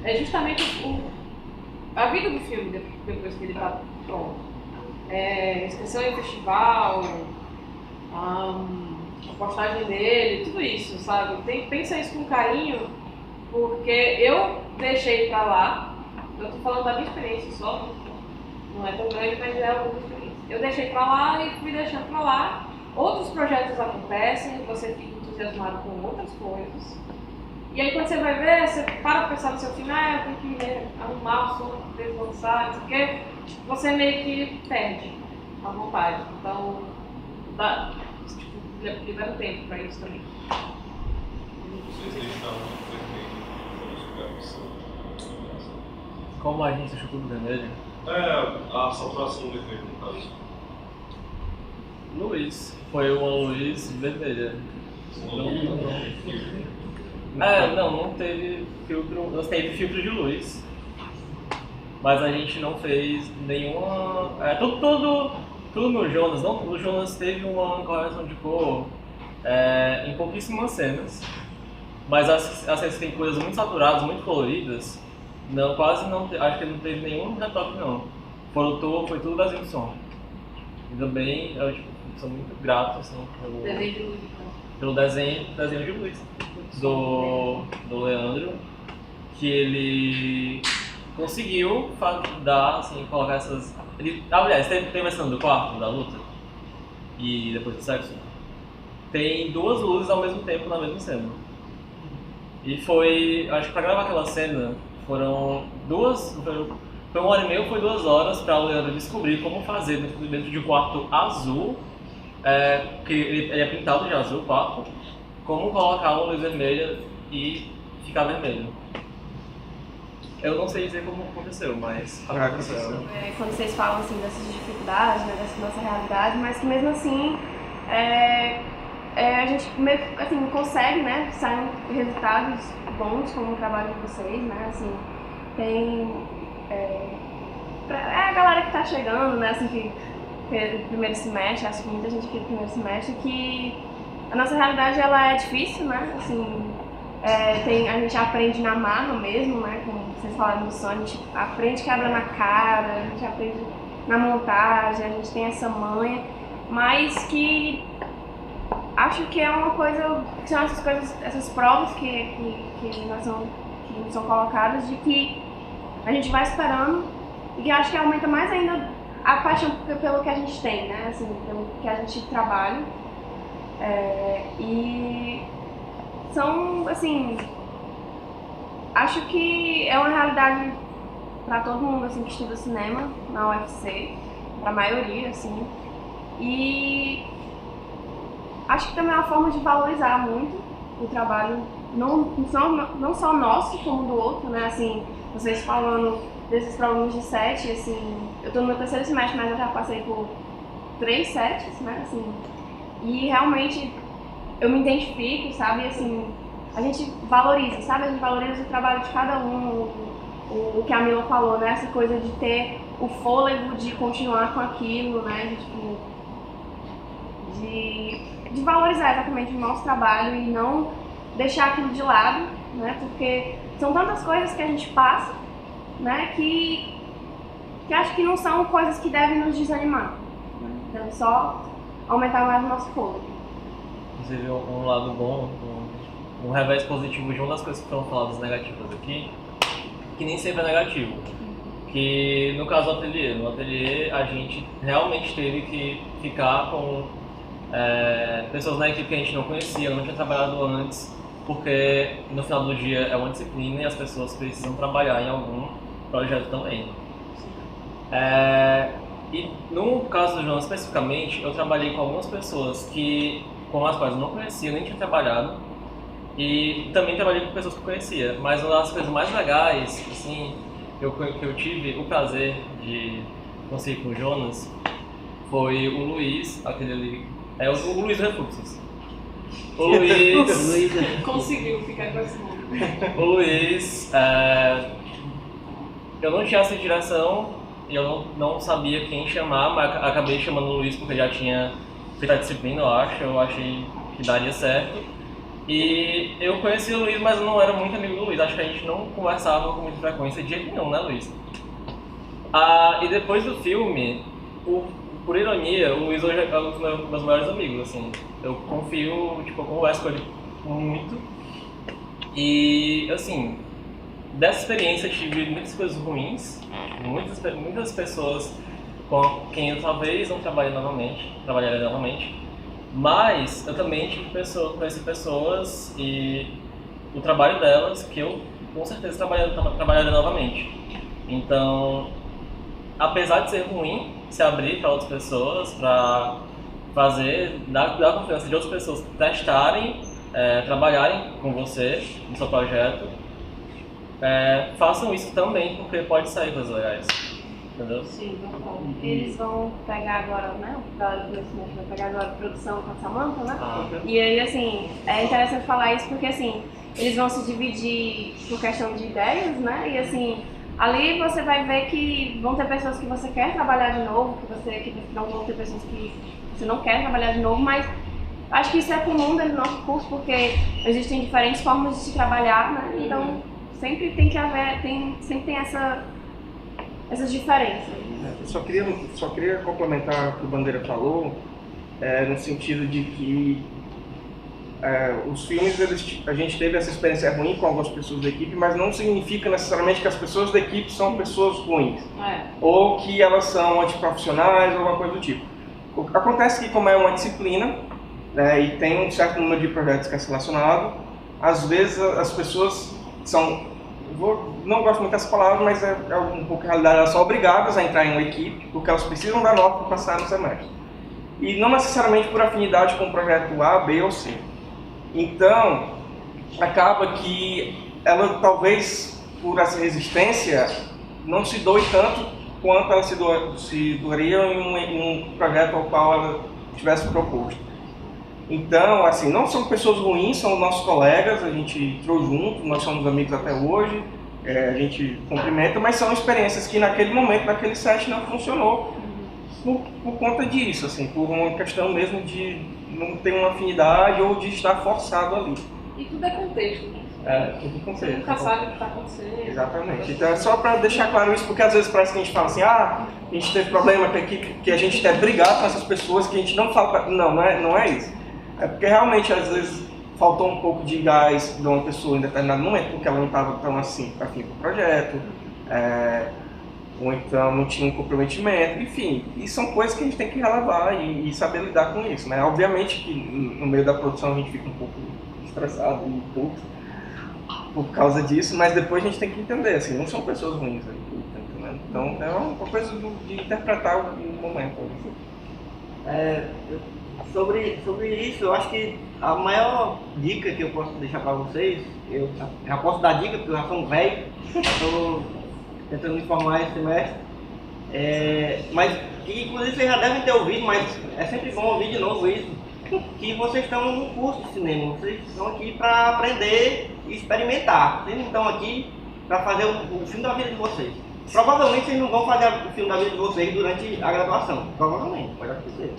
É justamente a vida do filme depois que ele tá pronto. Inscrição em festival, a postagem dele, tudo isso, sabe? Pensa isso com carinho, porque eu deixei pra lá. Eu tô falando da minha experiência só, não é tão grande, mas é alguma experiência. Eu deixei pra lá e fui deixando pra lá. Outros projetos acontecem, você fica entusiasmado com outras coisas. E aí quando você vai ver, você para pra pensar no seu filme, eu tenho que arrumar o som, deslançar, não sei o quê. Você meio que perde a vontade. Então, libera um tempo pra isso também. Vocês deixaram Como a gente achou tudo vermelho? a saturação vermelha, no caso. Luiz. Foi uma luz vermelha. Não teve filtro. Nós teve filtro de luz. Mas a gente não fez nenhuma. Tudo no Jonas. O Jonas teve uma correção de cor em pouquíssimas cenas. Mas as cenas que tem coisas muito saturadas, muito coloridas. Quase não, acho que não teve nenhum retoque não. Foi tudo vazio de som. E também eu sou muito grato assim, pelo desenho de luz do Leandro, que ele conseguiu colocar essas. Aliás, tem a cena do quarto da luta e depois do sexo. Tem 2 luzes ao mesmo tempo na mesma cena. E acho que pra gravar aquela cena foi 1 hora e meia, foi 2 horas para o Leandro descobrir como fazer dentro de um quarto azul, que ele é pintado de azul o quarto, como colocar uma luz vermelha e ficar vermelho. Eu não sei dizer como aconteceu, mas aconteceu. Quando vocês falam assim dessas dificuldades, né, dessa nossa realidade, mas que mesmo assim a gente meio que, assim, consegue, né, sair resultados bons com o trabalho de vocês, né, assim, tem a galera que tá chegando, né, assim, que no primeiro semestre, acho que muita gente aqui no primeiro semestre, que a nossa realidade, ela é difícil, né, assim, a gente aprende na marra mesmo, né, como vocês falaram do sonho, a gente aprende quebra na cara, a gente aprende na montagem, a gente tem essa manha, mas que acho que é uma coisa, que são essas coisas, essas provas que nos são colocadas, de que a gente vai esperando e que acho que aumenta mais ainda a paixão pelo que a gente tem, né, assim, pelo que a gente trabalha. E são, assim, acho que é uma realidade para todo mundo, assim, que estuda cinema na UFC, para a maioria, assim, e acho que também é uma forma de valorizar muito o trabalho, não só nosso, como do outro, né, assim, vocês falando desses problemas de set, assim, eu tô no meu terceiro semestre, mas eu já passei por 3 sets, né, assim, e realmente eu me identifico, sabe, assim, a gente valoriza, sabe, a gente valoriza o trabalho de cada um, o que a Mila falou, né, essa coisa de ter o fôlego de continuar com aquilo, né, de valorizar exatamente o nosso trabalho e não deixar aquilo de lado, né, porque são tantas coisas que a gente passa, né, que acho que não são coisas que devem nos desanimar, né, devem só aumentar mais o nosso fôlego. Inclusive, um lado bom, um revés positivo de uma das coisas que foram faladas negativas aqui, que nem sempre é negativo, que no caso no ateliê a gente realmente teve que ficar com pessoas na equipe que a gente não conhecia, não tinha trabalhado antes, porque no final do dia é uma disciplina e as pessoas precisam trabalhar em algum projeto também. E no caso do Jonas especificamente, eu trabalhei com algumas pessoas com as quais eu não conhecia, nem tinha trabalhado, e também trabalhei com pessoas que eu conhecia, mas uma das coisas mais legais, assim, que eu tive o prazer de conseguir com o Jonas foi o Luiz, aquele ali, o Luiz Refluxos. O Luiz... Conseguiu ficar com esse nome. O Luiz, eu não tinha essa direção e eu não sabia quem chamar, mas acabei chamando o Luiz porque já tinha feito a disciplina, eu achei que daria certo. E eu conheci o Luiz, mas eu não era muito amigo do Luiz, acho que a gente não conversava com muita frequência de jeito nenhum, né, Luiz? E depois do filme, por ironia, o Luiz hoje é um dos meus maiores amigos, assim. Eu confio, eu converso com ele muito. E, assim, dessa experiência eu tive muitas coisas ruins, muitas pessoas com quem eu talvez não trabalharia novamente, mas eu também conheci pessoas e o trabalho delas que eu com certeza trabalharia novamente. Então, apesar de ser ruim, se abrir para outras pessoas, para dar confiança de outras pessoas testarem, trabalharem com você no seu projeto, façam isso também, porque pode sair coisas legais. Entendeu? Sim, eles vão pegar agora, né? O galera do conhecimento vai pegar agora a produção com a Samantha, né? E aí, assim, é interessante falar isso porque, assim, eles vão se dividir por questão de ideias, né? E, assim, ali você vai ver que vão ter pessoas que você quer trabalhar de novo, que não vão ter pessoas que você não quer trabalhar de novo, mas acho que isso é comum dentro do nosso curso porque existem diferentes formas de se trabalhar, né? Então, sempre tem que haver, sempre tem essas diferenças. Eu só queria complementar o que o Bandeira falou, no sentido de que os filmes, a gente teve essa experiência ruim com algumas pessoas da equipe, mas não significa necessariamente que as pessoas da equipe são pessoas ruins, ou que elas são antiprofissionais ou alguma coisa do tipo. Acontece que, como é uma disciplina, e tem um certo número de projetos que é selecionado, às vezes as pessoas são... não gosto muito dessa palavra, mas é um pouco a realidade, elas são obrigadas a entrar em uma equipe, porque elas precisam da nota para passar no semestre. E não necessariamente por afinidade com o projeto A, B ou C. Então, acaba que ela talvez por essa resistência, não se doe tanto quanto ela se doaria em um projeto ao qual ela tivesse proposto. Então, assim, não são pessoas ruins, são nossos colegas, a gente entrou junto, nós somos amigos até hoje, a gente cumprimenta, mas são experiências que naquele momento, naquele set não funcionou por conta disso, assim, por uma questão mesmo de não ter uma afinidade ou de estar forçado ali. E tudo é contexto, né? Tudo Você nunca sabe o que está acontecendo. Exatamente. Então é só para deixar claro isso, porque às vezes parece que a gente fala assim, a gente teve problema, que a gente deve brigar com essas pessoas, que a gente não fala... Não é isso. É porque realmente às vezes faltou um pouco de gás de uma pessoa em determinado momento, porque ela não estava tão assim afim com o projeto, ou então não tinha um comprometimento, enfim. E são coisas que a gente tem que relevar e saber lidar com isso, né? Obviamente que no meio da produção a gente fica um pouco estressado e puto por causa disso, mas depois a gente tem que entender, assim, não são pessoas ruins, né? Então é uma coisa de interpretar o momento. Sobre isso, eu acho que a maior dica que eu posso deixar para vocês, eu já posso dar dica porque eu já sou um velho, estou tentando me formar esse semestre, mas que inclusive vocês já devem ter ouvido, mas é sempre bom ouvir de novo isso, que vocês estão num curso de cinema, vocês estão aqui para aprender e experimentar, vocês não estão aqui para fazer o filme da vida de vocês. Provavelmente vocês não vão fazer o filme da vida de vocês durante a graduação, provavelmente, pode acontecer.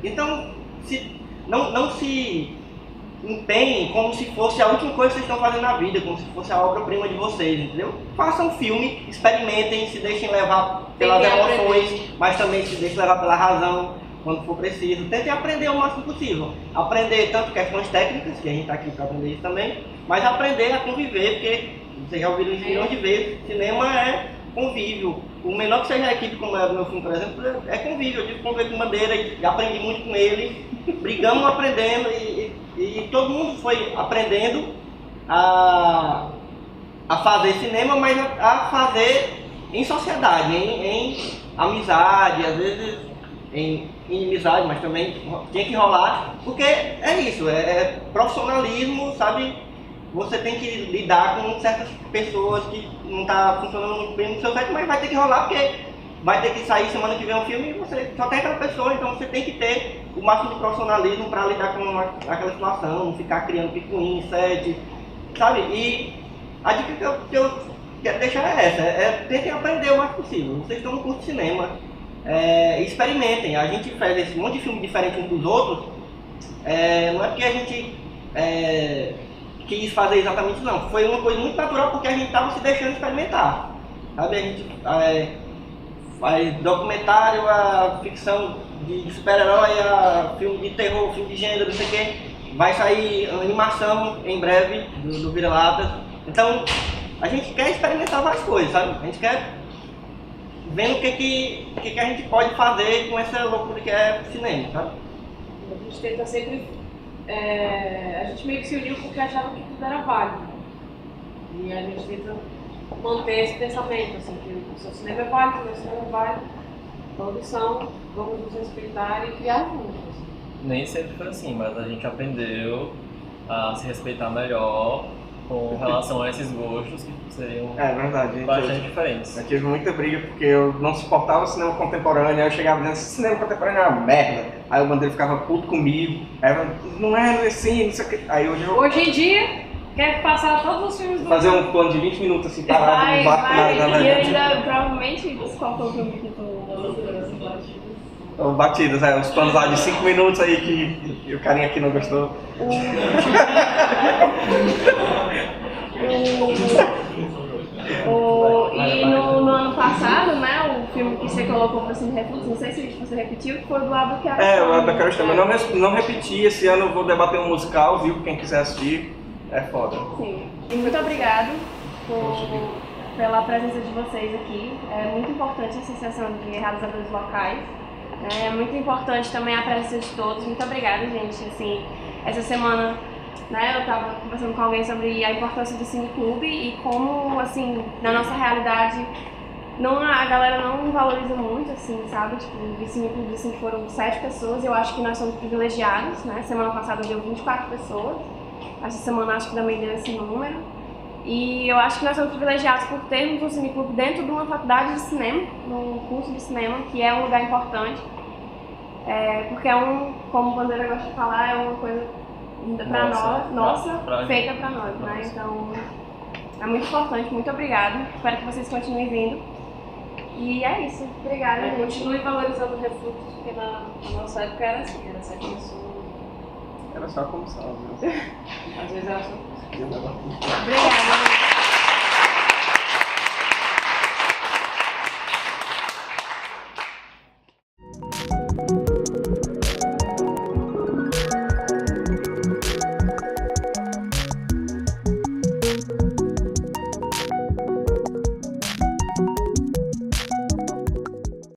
Então, não se empenhem como se fosse a última coisa que vocês estão fazendo na vida, como se fosse a obra-prima de vocês, entendeu? Façam um filme, experimentem, se deixem levar pelas emoções, mas também se deixem levar pela razão quando for preciso. Tentem aprender o máximo possível. Aprender tanto questões técnicas, que a gente está aqui para aprender isso também, mas aprender a conviver, porque vocês já ouviram isso milhões de vezes, cinema é convívio. O menor que seja a equipe, como é o meu filme, por exemplo, é convívio. Eu tive que conviver com Bandeira e aprendi muito com ele. Brigamos aprendendo e todo mundo foi aprendendo a fazer cinema, mas a fazer em sociedade, em amizade, às vezes em inimizade, mas também tinha que rolar, porque é isso, é profissionalismo, sabe? Você tem que lidar com certas pessoas que não tá funcionando muito bem no seu set, mas vai ter que rolar porque vai ter que sair semana que vem um filme e você só tem aquela pessoa, então você tem que ter o máximo de profissionalismo para lidar com aquela situação, não ficar criando picuinha, set, sabe? E a dica que eu quero deixar é essa, tentem aprender o mais possível. Vocês estão no curso de cinema, experimentem. A gente faz esse monte de filme diferente uns dos outros, não é porque a gente quis fazer exatamente isso, não. Foi uma coisa muito natural porque a gente estava se deixando experimentar. Sabe? A gente faz documentário, a ficção de super-herói, a filme de terror, filme de gênero, não sei o quê. Vai sair animação em breve do Vira-Latas. Então, a gente quer experimentar várias coisas, sabe? A gente quer ver o que a gente pode fazer com essa loucura que é cinema, sabe? A gente tenta sempre... a gente meio que se uniu porque achava que tudo era válido. E a gente tenta manter esse pensamento, assim, que o seu cinema é válido, o meu cinema é válido, todos são, vamos nos respeitar e criar juntos. Nem sempre foi assim, mas a gente aprendeu a se respeitar melhor com relação a esses gostos que seriam verdade, bastante diferentes. Eu tive muita briga porque eu não suportava o cinema contemporâneo, aí eu chegava dizendo, esse cinema contemporâneo é uma merda. Aí o Bandeira ficava puto comigo, aí eu, não é assim, não sei o que. Aí hoje em dia, quer passar todos os filmes do... Fazer um plano de 20 minutos assim, parado no barco e ainda provavelmente, qual foi o filme que tu... Batidas, os planos lá de 5 minutos aí que o carinha aqui não gostou. E no ano passado, né, o filme que você colocou para Cine Refúgio, não sei se você repetiu, que foi do Lado do Quero. O Lado do Quero também. Não repeti, esse ano eu vou debater um musical, viu? Quem quiser assistir, é foda. Sim. E muito obrigado pela presença de vocês aqui. É muito importante a Associação de Realizadores Locais. É muito importante também a presença de todos. Muito obrigada, gente. Assim, essa semana, né, eu estava conversando com alguém sobre a importância do cineclube e como, assim, na nossa realidade, a galera não valoriza muito, assim, sabe? Tipo, o cineclube, assim, foram 7 pessoas e eu acho que nós somos privilegiados, né? Semana passada deu 24 pessoas. Essa semana acho que também deu esse número. E eu acho que nós somos privilegiados por termos um cineclube dentro de uma faculdade de cinema, num curso de cinema, que é um lugar importante. Porque como o Bandeira gosta de falar, é uma coisa vinda pra nós, feita pra nós, né? Então, é muito importante, muito obrigada. Espero que vocês continuem vindo. E é isso, obrigada. Continue valorizando o refluxo, porque na nossa época era assim, era 7 pessoas. Era só como salve, né? Às vezes era só. Obrigada.